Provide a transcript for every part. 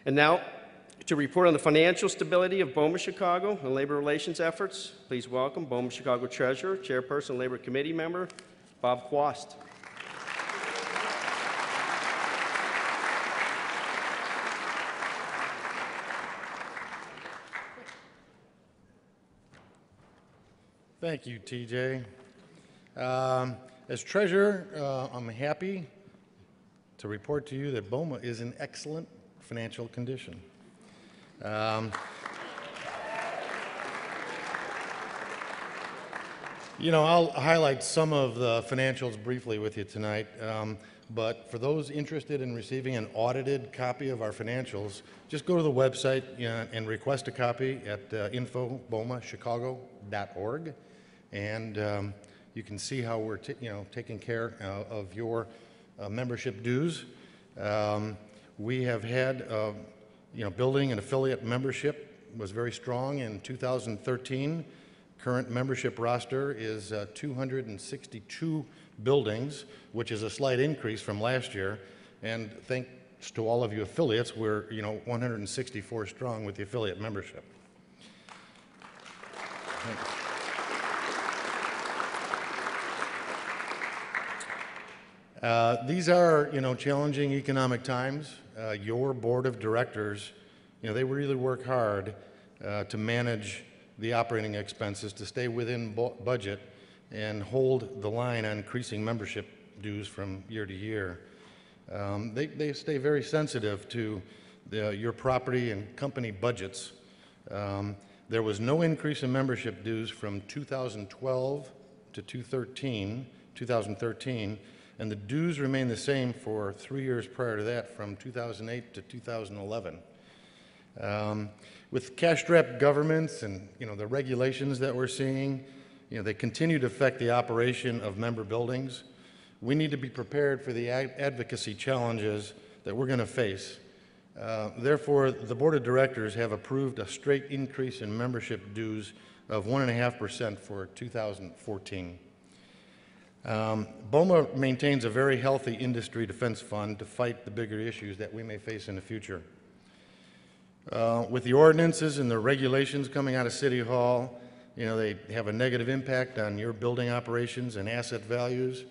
And now, to report on the financial stability of BOMA Chicago and labor relations efforts, please welcome BOMA Chicago Treasurer, Chairperson, Labor Committee Member, Bob Quast. Thank you, TJ. As treasurer, I'm happy to report to you that BOMA is in excellent financial condition. I'll highlight some of the financials briefly with you tonight, but for those interested in receiving an audited copy of our financials, just go to the website and request a copy at info.bomachicago.org, and you can see how we're taking care of your membership dues. We have had building an affiliate membership was very strong in 2013. Current membership roster is 262 buildings, which is a slight increase from last year. And thanks to all of you affiliates, we're 164 strong with the affiliate membership. These are challenging economic times. Your board of directors, they really work hard to manage the operating expenses, to stay within budget and hold the line on increasing membership dues from year to year. They stay very sensitive to your property and company budgets. There was no increase in membership dues from 2012 to 2013, and the dues remain the same for 3 years prior to that, from 2008 to 2011. With cash-strapped governments and the regulations that we're seeing, they continue to affect the operation of member buildings. We need to be prepared for the advocacy challenges that we're going to face. Therefore, the board of directors have approved a straight increase in membership dues of 1.5% for 2014. BOMA maintains a very healthy industry defense fund to fight the bigger issues that we may face in the future. With the ordinances and the regulations coming out of City Hall, they have a negative impact on your building operations and asset values.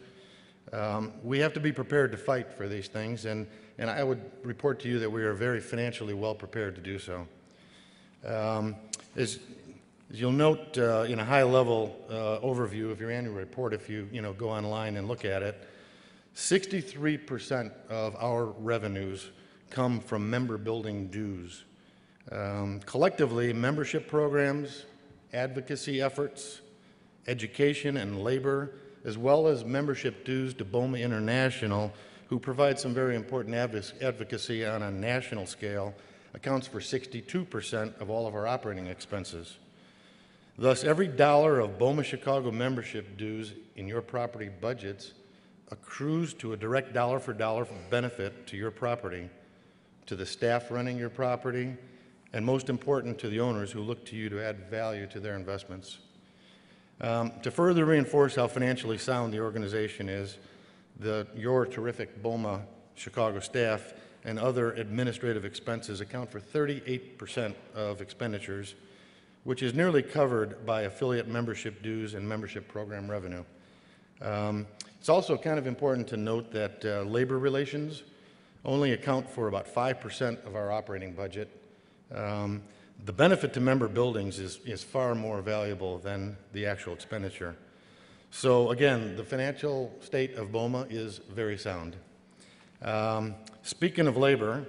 We have to be prepared to fight for these things, and I would report to you that we are very financially well prepared to do so. As you'll note in a high-level overview of your annual report, if you go online and look at it, 63% of our revenues come from member building dues. Collectively, membership programs, advocacy efforts, education and labor, as well as membership dues to BOMA International, who provide some very important advocacy on a national scale, accounts for 62% of all of our operating expenses. Thus, every dollar of BOMA Chicago membership dues in your property budgets accrues to a direct dollar-for-dollar benefit to your property, to the staff running your property, and most important, to the owners who look to you to add value to their investments. To further reinforce how financially sound the organization is, your terrific BOMA Chicago staff and other administrative expenses account for 38% of expenditures, which is nearly covered by affiliate membership dues and membership program revenue. It's also kind of important to note that labor relations only account for about 5% of our operating budget. The benefit to member buildings is far more valuable than the actual expenditure. So again, the financial state of BOMA is very sound. Speaking of labor,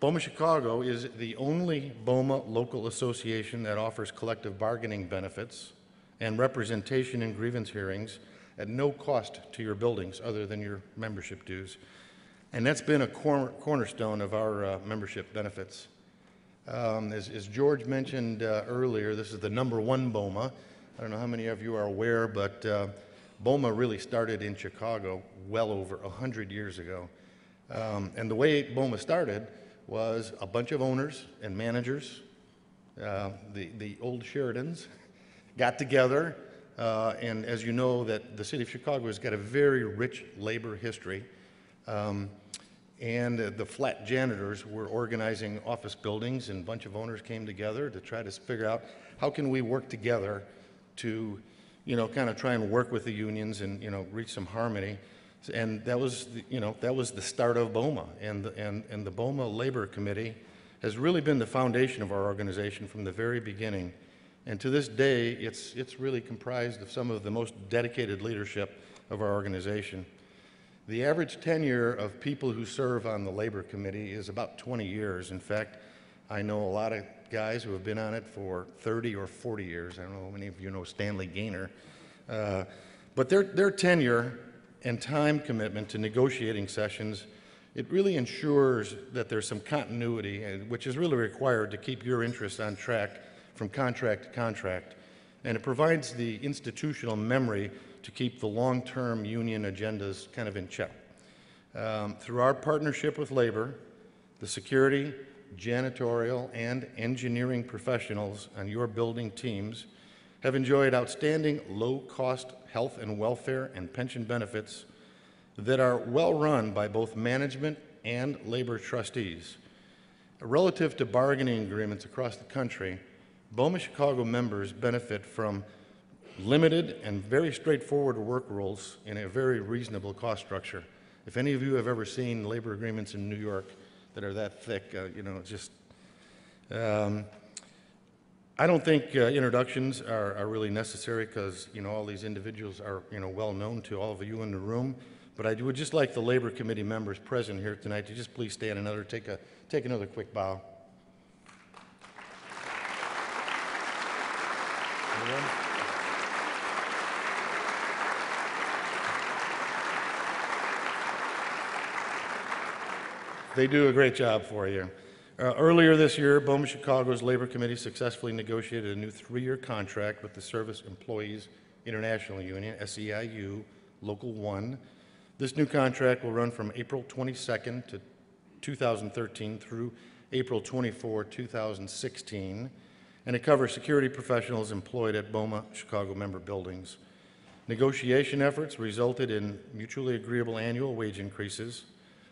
BOMA Chicago is the only BOMA local association that offers collective bargaining benefits and representation in grievance hearings at no cost to your buildings other than your membership dues. And that's been a cornerstone of our membership benefits. As George mentioned earlier, this is the #1 BOMA. I don't know how many of you are aware, but BOMA really started in Chicago well over 100 years ago. And the way BOMA started was a bunch of owners and managers, the old Sheridans, got together, and as you know, that the city of Chicago has got a very rich labor history. And the flat janitors were organizing office buildings, and a bunch of owners came together to try to figure out how can we work together to, kind of try and work with the unions and, reach some harmony. And that was, that was the start of BOMA. And the BOMA Labor Committee has really been the foundation of our organization from the very beginning. And to this day, it's really comprised of some of the most dedicated leadership of our organization. The average tenure of people who serve on the Labor Committee is about 20 years. In fact, I know a lot of guys who have been on it for 30 or 40 years. I don't know how many of you know Stanley Gaynor. But their tenure and time commitment to negotiating sessions, it really ensures that there's some continuity, which is really required to keep your interests on track from contract to contract. And it provides the institutional memory to keep the long-term union agendas kind of in check. Through our partnership with labor, the security, janitorial, and engineering professionals on your building teams have enjoyed outstanding low-cost health and welfare and pension benefits that are well run by both management and labor trustees. Relative to bargaining agreements across the country, BOMA Chicago members benefit from limited and very straightforward work rules in a very reasonable cost structure. If any of you have ever seen labor agreements in New York that are that thick, it's just, I don't think introductions are really necessary because, all these individuals are, well known to all of you in the room. But I would just like the Labor Committee members present here tonight to just please stand and take another quick bow. They do a great job for you. Earlier this year, BOMA Chicago's Labor Committee successfully negotiated a new 3-year contract with the Service Employees International Union, SEIU, Local 1. This new contract will run from April 22nd to 2013 through April 24, 2016, and it covers security professionals employed at BOMA Chicago member buildings. Negotiation efforts resulted in mutually agreeable annual wage increases,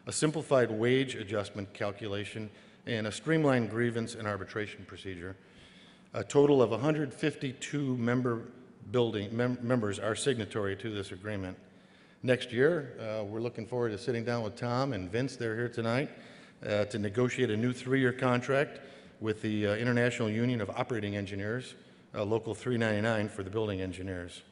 a simplified wage adjustment calculation, and a streamlined grievance and arbitration procedure. A total of 152 members are signatory to this agreement. Next year, we're looking forward to sitting down with Tom and Vince, they're here tonight, to negotiate a new 3-year contract with the International Union of Operating Engineers, Local 399 for the building engineers.